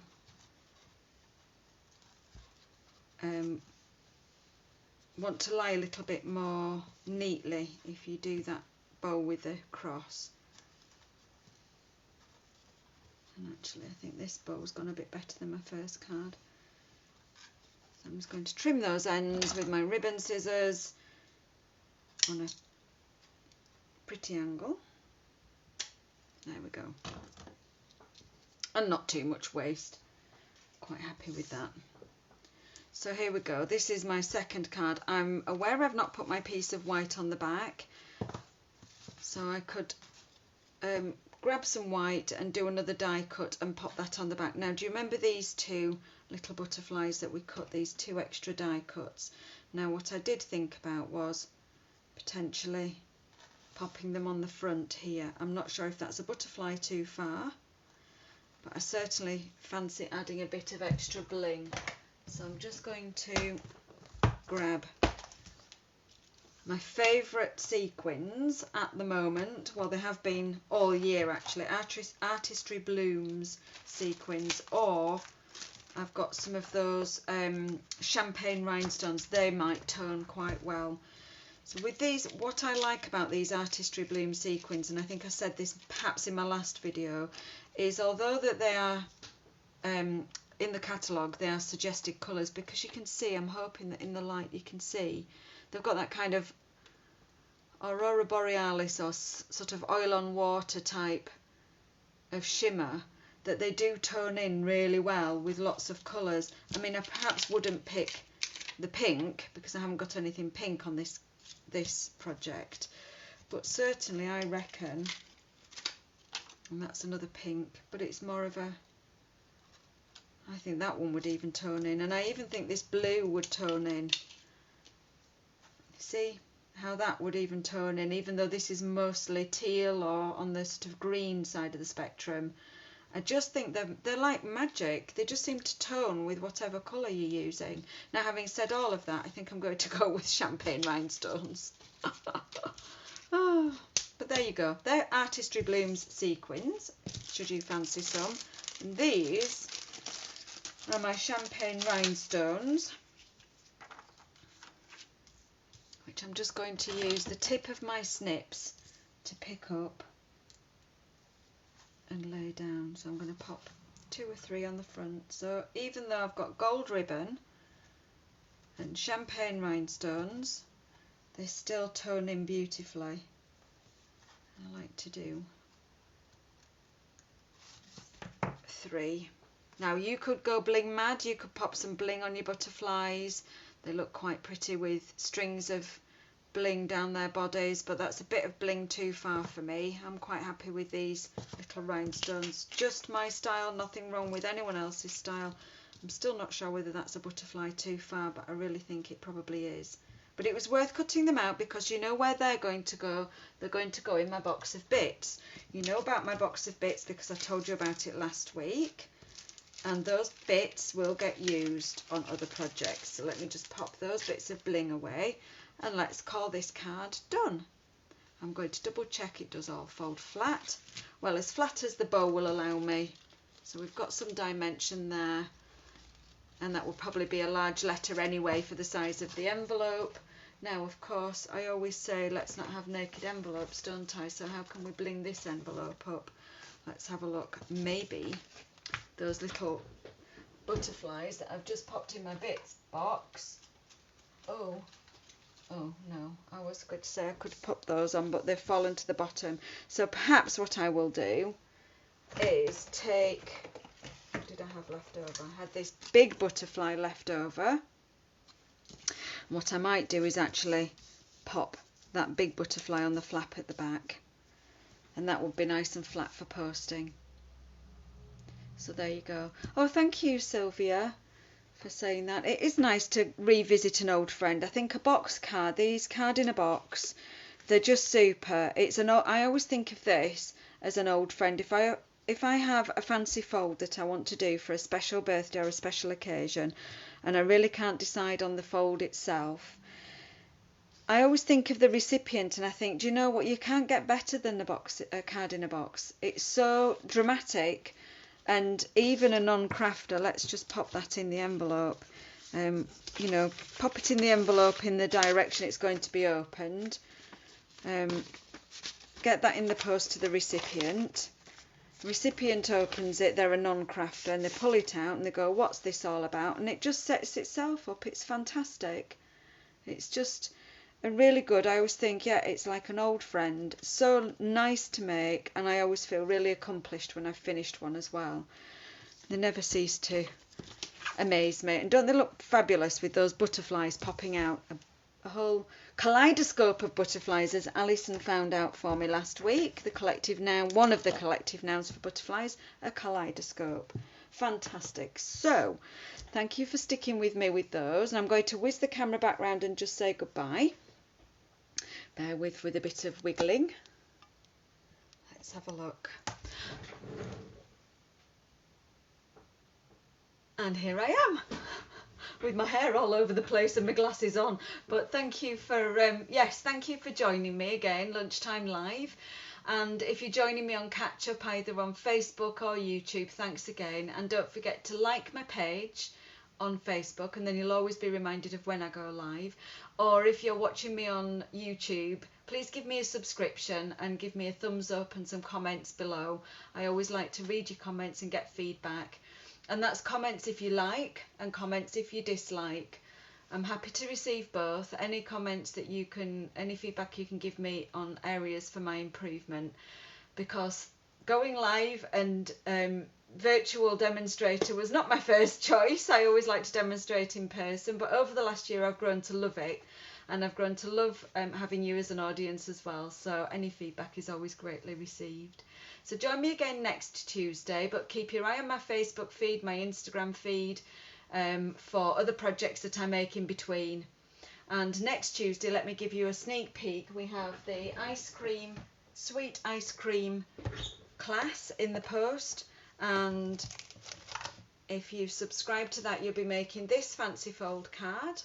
lie a little bit more neatly if you do that bow with a cross. And actually I think this bow's gone a bit better than my first card. So I'm just going to trim those ends with my ribbon scissors on a pretty angle. There we go. And not too much waste. Quite happy with that. So here we go. This is my second card. I'm aware I've not put my piece of white on the back, so I could grab some white and do another die cut and pop that on the back. Now, do you remember these 2 little butterflies that we cut, these 2 extra die cuts? Now, what I did think about was potentially popping them on the front here. I'm not sure if that's a butterfly too far, but I certainly fancy adding a bit of extra bling. So I'm just going to grab my favourite sequins at the moment. Well, they have been all year actually. Artistry Blooms sequins, or I've got some of those champagne rhinestones. They might tone quite well. So with these, what I like about these Artistry Bloom sequins, and I think I said this perhaps in my last video, is although that they are in the catalogue, they are suggested colours, because you can see, I'm hoping that in the light you can see, they've got that kind of Aurora Borealis or sort of oil on water type of shimmer that they do tone in really well with lots of colours. I mean, I perhaps wouldn't pick the pink, because I haven't got anything pink on this project, but certainly I reckon, and that's another pink, but it's more of a, I think that one would even tone in, and I even think this blue would tone in. See how that would even tone in, even though this is mostly teal or on the sort of green side of the spectrum. I just think they're like magic. They just seem to tone with whatever colour you're using. Now, having said all of that, I think I'm going to go with champagne rhinestones. Oh, but there you go. They're Artistry Blooms sequins, should you fancy some. And these are my champagne rhinestones, which I'm just going to use the tip of my snips to pick up and lay down. So I'm going to pop 2 or 3 on the front. So even though I've got gold ribbon and champagne rhinestones, they still tone in beautifully. I like to do 3. Now you could go bling mad, you could pop some bling on your butterflies. They look quite pretty with strings of bling down their bodies, but that's a bit of bling too far for me. I'm quite happy with these little rhinestones. Just my style, nothing wrong with anyone else's style. I'm still not sure whether that's a butterfly too far, but I really think it probably is. But it was worth cutting them out because you know where they're going to go. They're going to go in my box of bits. You know about my box of bits because I told you about it last week. And those bits will get used on other projects. So let me just pop those bits of bling away. And let's call this card done. I'm going to double check it does all fold flat. Well, as flat as the bow will allow me. So we've got some dimension there. And that will probably be a large letter anyway for the size of the envelope. Now, of course, I always say let's not have naked envelopes, don't I? So how can we bling this envelope up? Let's have a look. Maybe those little butterflies that I've just popped in my bits box. Oh no, I was going to say I could put those on, but they've fallen to the bottom. So perhaps what I will do is take, what did I have left over? I had this big butterfly left over. What I might do is actually pop that big butterfly on the flap at the back, and that would be nice and flat for posting. So there you go. Oh, thank you, Sylvia, for saying that. It is nice to revisit an old friend. I think a box card, these card in a box, they're just super. I always think of this as an old friend. If I have a fancy fold that I want to do for a special birthday or a special occasion, and I really can't decide on the fold itself, I always think of the recipient and I think, do you know what, you can't get better than a card in a box. It's so dramatic, and even a non-crafter, let's just pop that in the envelope, you know, pop it in the envelope in the direction it's going to be opened, get that in the post to the recipient. Recipient opens it, they're a non-crafter, and they pull it out and they go, what's this all about? And it just sets itself up. It's fantastic. It's just a really good, I always think, yeah, it's like an old friend. So nice to make, and I always feel really accomplished when I've finished one as well. They never cease to amaze me. And don't they look fabulous with those butterflies popping out? A whole kaleidoscope of butterflies, as Alison found out for me last week. The collective noun, one of the collective nouns for butterflies, a kaleidoscope. Fantastic. So, thank you for sticking with me with those. And I'm going to whiz the camera back round and just say goodbye. Bear with a bit of wiggling. Let's have a look. And here I am, with my hair all over the place and my glasses on. But thank you for thank you for joining me again, Lunchtime Live. And if you're joining me on catch up either on Facebook or YouTube, thanks again. And don't forget to like my page on Facebook, and then you'll always be reminded of when I go live. Or if you're watching me on YouTube, please give me a subscription and give me a thumbs up and some comments below. I always like to read your comments and get feedback. And that's comments if you like and comments if you dislike. I'm happy to receive both. Any comments that you can, any feedback you can give me on areas for my improvement, because going live and virtual demonstrator was not my first choice. I always like to demonstrate in person, but over the last year I've grown to love it, and I've grown to love having you as an audience as well, so any feedback is always greatly received. So join me again next Tuesday, but keep your eye on my Facebook feed, my Instagram feed, for other projects that I make in between. And next Tuesday, let me give you a sneak peek. We have the sweet ice cream class in the post, and if you subscribe to that, you'll be making this fancy fold card,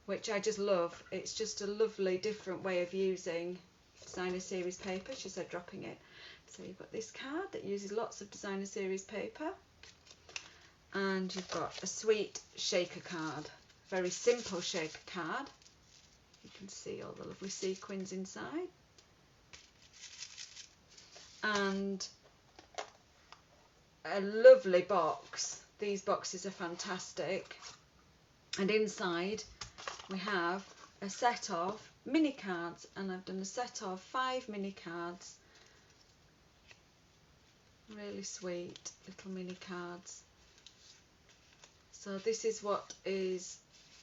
which I just love. It's just a lovely different way of using designer series paper. She said dropping it. So you've got this card that uses lots of designer series paper, and you've got a sweet shaker card, very simple shaker card. You can see all the lovely sequins inside, and a lovely box. These boxes are fantastic, and inside we have a set of mini cards, and I've done a set of 5 mini cards. Really sweet little mini cards. So this is what is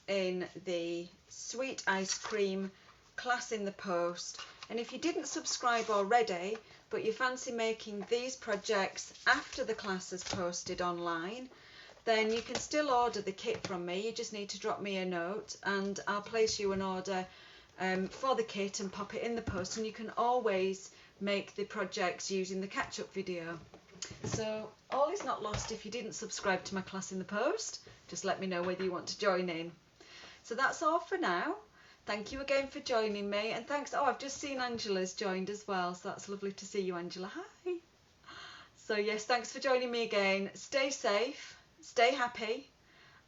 in the sweet ice cream class in the post. And if you didn't subscribe already, but you fancy making these projects after the class is posted online, then you can still order the kit from me. You just need to drop me a note and I'll place you an order for the kit and pop it in the post, and you can always make the projects using the catch-up video. So all is not lost if you didn't subscribe to my class in the post. Just let me know whether you want to join in. So that's all for now. Thank you again for joining me, and thanks. Oh, I've just seen Angela's joined as well, so that's lovely to see you, Angela. Hi. So yes, thanks for joining me again. Stay safe, stay happy,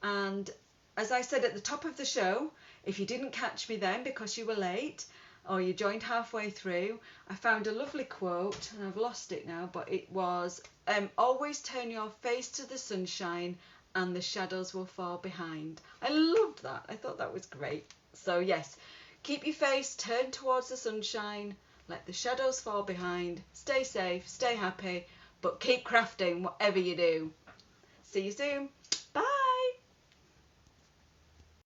and as I said at the top of the show, if you didn't catch me then because you were late or you joined halfway through, I found a lovely quote, and I've lost it now, but it was, always turn your face to the sunshine and the shadows will fall behind. I loved that. I thought that was great. So yes, keep your face turned towards the sunshine, let the shadows fall behind, stay safe, stay happy, but keep crafting whatever you do. See you soon.